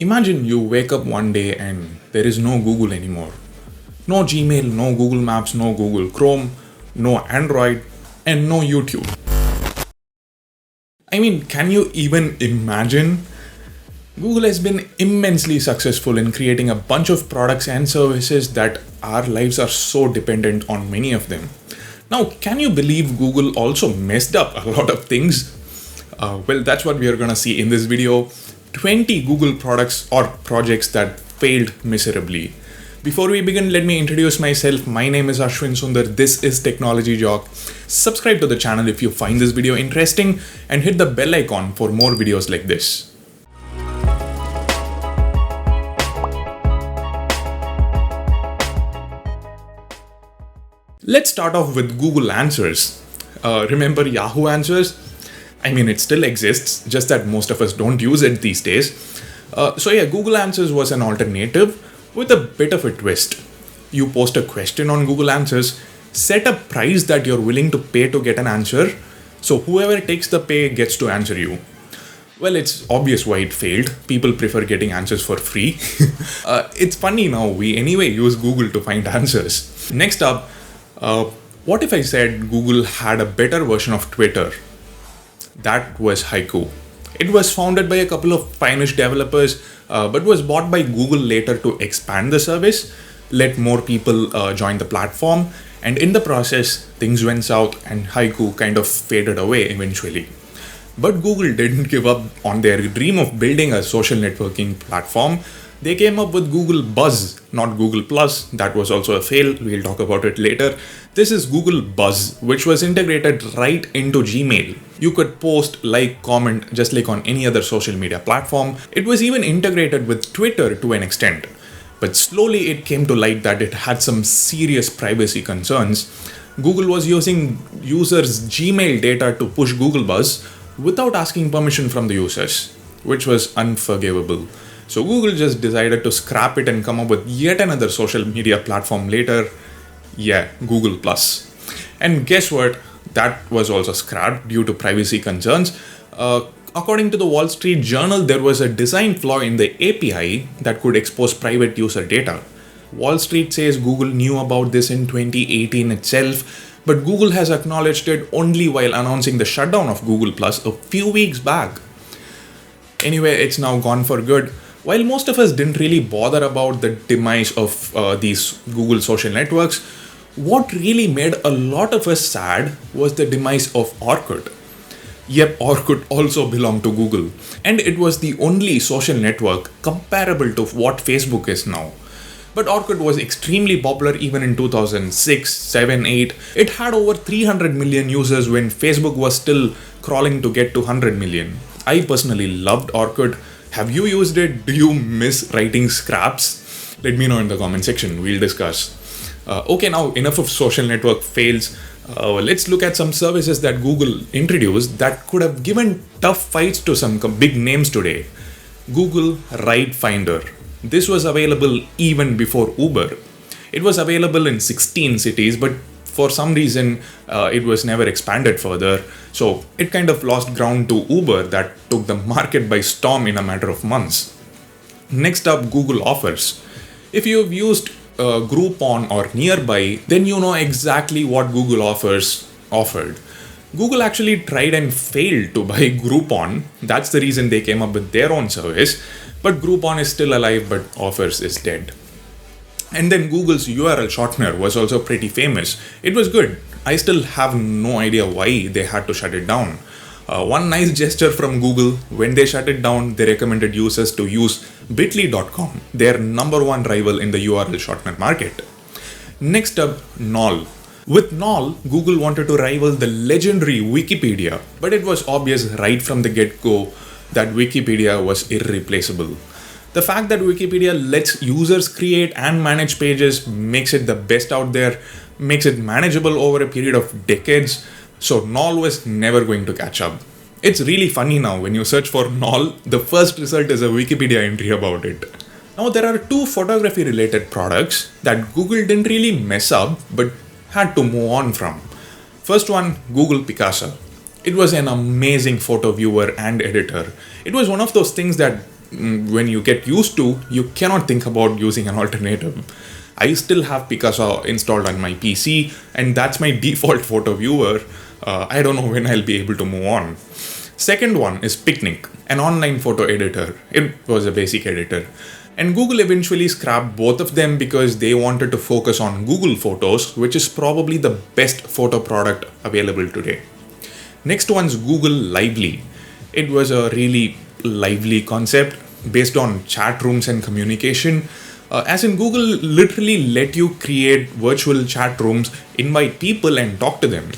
Imagine you wake up one day and there is no Google anymore. No Gmail, no Google Maps, no Google Chrome, no Android, and no YouTube. I mean, can you even imagine? Google has been immensely successful in creating a bunch of products and services that our lives are so dependent on many of them. Now, can you believe Google also messed up a lot of things? Well, that's what we are gonna see in this video. 20 Google products or projects that failed miserably. Before we begin, let me introduce myself. My name is Ashwin Sundar. This is Technology Jock. Subscribe to the channel if you find this video interesting and hit the bell icon for more videos like this. Let's start off with Google Answers. Remember Yahoo Answers? I mean, it still exists, just that most of us don't use it these days. Google Answers was an alternative with a bit of a twist. You post a question on Google Answers, set a price that you're willing to pay to get an answer, so whoever takes the pay gets to answer you. Well, it's obvious why it failed. People prefer getting answers for free. It's funny now, we anyway use Google to find answers. Next up, what if I said Google had a better version of Twitter? That was Jaiku. It was founded by a couple of Finnish developers, but was bought by Google later to expand the service, let more people join the platform, and in the process, things went south and Jaiku kind of faded away eventually. But Google didn't give up on their dream of building a social networking platform. They came up with Google Buzz, not Google Plus. That was also a fail. We'll talk about it later. This is Google Buzz, which was integrated right into Gmail. You could post, like, comment, just like on any other social media platform. It was even integrated with Twitter to an extent. But slowly it came to light that it had some serious privacy concerns. Google was using users' Gmail data to push Google Buzz without asking permission from the users, which was unforgivable. So Google just decided to scrap it and come up with yet another social media platform later. Yeah, Google Plus. And guess what? That was also scrapped due to privacy concerns. According to the Wall Street Journal, there was a design flaw in the API that could expose private user data. Wall Street says Google knew about this in 2018 itself, but Google has acknowledged it only while announcing the shutdown of Google Plus a few weeks back. Anyway, it's now gone for good. While most of us didn't really bother about the demise of these Google social networks, what really made a lot of us sad was the demise of Orkut. Yep, Orkut also belonged to Google, and it was the only social network comparable to what Facebook is now. But Orkut was extremely popular even in 2006, 7, 8. It had over 300 million users when Facebook was still crawling to get to 100 million. I personally loved Orkut. Have you used it? Do you miss writing scraps? Let me know in the comment section. We'll discuss. Okay, now enough of social network fails. Let's look at some services that Google introduced that could have given tough fights to some big names today. Google Ride Finder. This was available even before Uber. It was available in 16 cities, but for some reason, it was never expanded further. So it kind of lost ground to Uber that took the market by storm in a matter of months. Next up, Google Offers. If you've used Groupon or Nearby, then you know exactly what Google Offers offered. Google actually tried and failed to buy Groupon. That's the reason they came up with their own service. But Groupon is still alive, but Offers is dead. And then Google's URL shortener was also pretty famous. It was good. I still have no idea why they had to shut it down. One nice gesture from Google, when they shut it down, they recommended users to use bit.ly.com, their number one rival in the URL shortener market. Next up, Knol. With Knol, Google wanted to rival the legendary Wikipedia, but it was obvious right from the get-go that Wikipedia was irreplaceable. The fact that Wikipedia lets users create and manage pages makes it the best out there, makes it manageable over a period of decades, so Knol was never going to catch up. It's really funny now, when you search for Knol, the first result is a Wikipedia entry about it. Now there are two photography related products that Google didn't really mess up but had to move on from. First one, Google Picasa. It was an amazing photo viewer and editor. It was one of those things that when you get used to, you cannot think about using an alternative. I still have Picasa installed on my PC, and that's my default photo viewer. I don't know when I'll be able to move on. Second one is Picnik, an online photo editor. It was a basic editor. And Google eventually scrapped both of them because they wanted to focus on Google Photos, which is probably the best photo product available today. Next one's Google Lively. It was a really lively concept based on chat rooms and communication. As in, Google literally let you create virtual chat rooms, invite people and talk to them.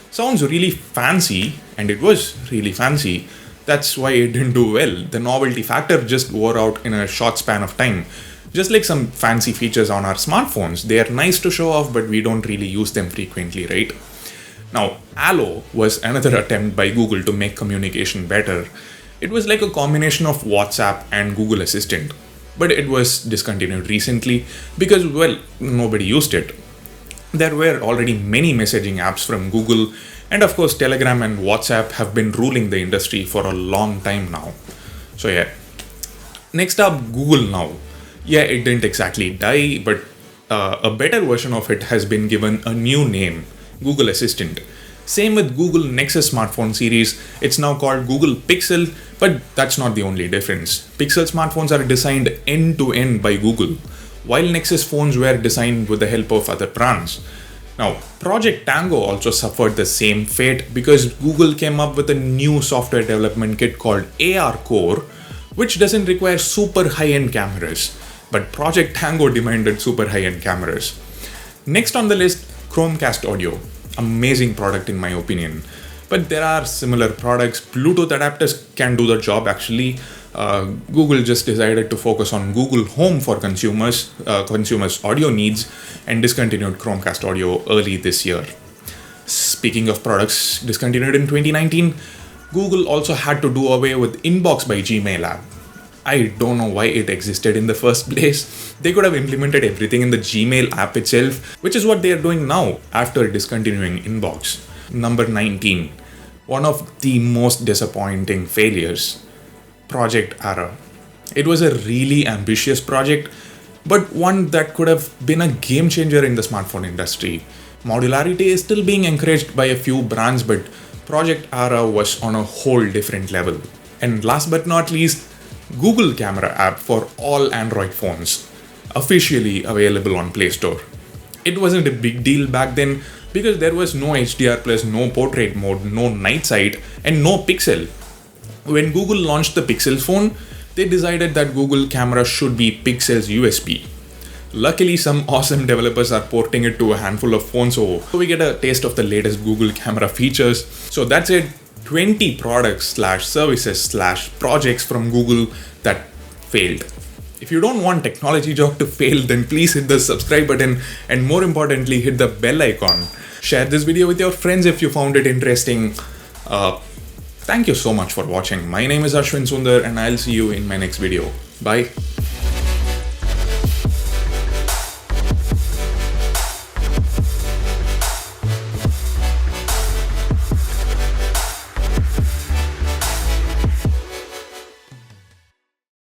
Sounds really fancy, and it was really fancy. That's why it didn't do well. The novelty factor just wore out in a short span of time. Just like some fancy features on our smartphones, they are nice to show off, but we don't really use them frequently, right? Now, Allo was another attempt by Google to make communication better. It was like a combination of WhatsApp and Google Assistant, but it was discontinued recently because, well, nobody used it. There were already many messaging apps from Google, and of course, Telegram and WhatsApp have been ruling the industry for a long time now. So yeah. Next up, Google Now. Yeah, it didn't exactly die, but a better version of it has been given a new name, Google Assistant. Same with Google Nexus smartphone series. It's now called Google Pixel, but that's not the only difference. Pixel smartphones are designed end-to-end by Google, while Nexus phones were designed with the help of other brands. Now, Project Tango also suffered the same fate because Google came up with a new software development kit called AR Core, which doesn't require super high-end cameras, but Project Tango demanded super high-end cameras. Next on the list, Chromecast Audio. Amazing product in my opinion. But there are similar products. Bluetooth adapters can do the job actually. Google just decided to focus on Google Home for consumers' audio needs and discontinued Chromecast Audio early this year. Speaking of products discontinued in 2019, Google also had to do away with Inbox by Gmail app. I don't know why it existed in the first place. They could have implemented everything in the Gmail app itself, which is what they are doing now after discontinuing Inbox. Number 19. One of the most disappointing failures. Project Ara. It was a really ambitious project, but one that could have been a game changer in the smartphone industry. Modularity is still being encouraged by a few brands, but Project Ara was on a whole different level. And last but not least, Google Camera app for all Android phones, officially available on Play Store. It wasn't a big deal back then because there was no HDR+, no portrait mode, no night sight, and no pixel. When Google launched the Pixel phone, they decided that Google Camera should be Pixel's USP. Luckily, some awesome developers are porting it to a handful of phones, so we get a taste of the latest Google Camera features. So that's it. 20 products / services / projects from Google that failed. If you don't want Technology Jock to fail, then please hit the subscribe button and more importantly, hit the bell icon. Share this video with your friends if you found it interesting. Thank you so much for watching. My name is Ashwin Sundar and I'll see you in my next video. Bye.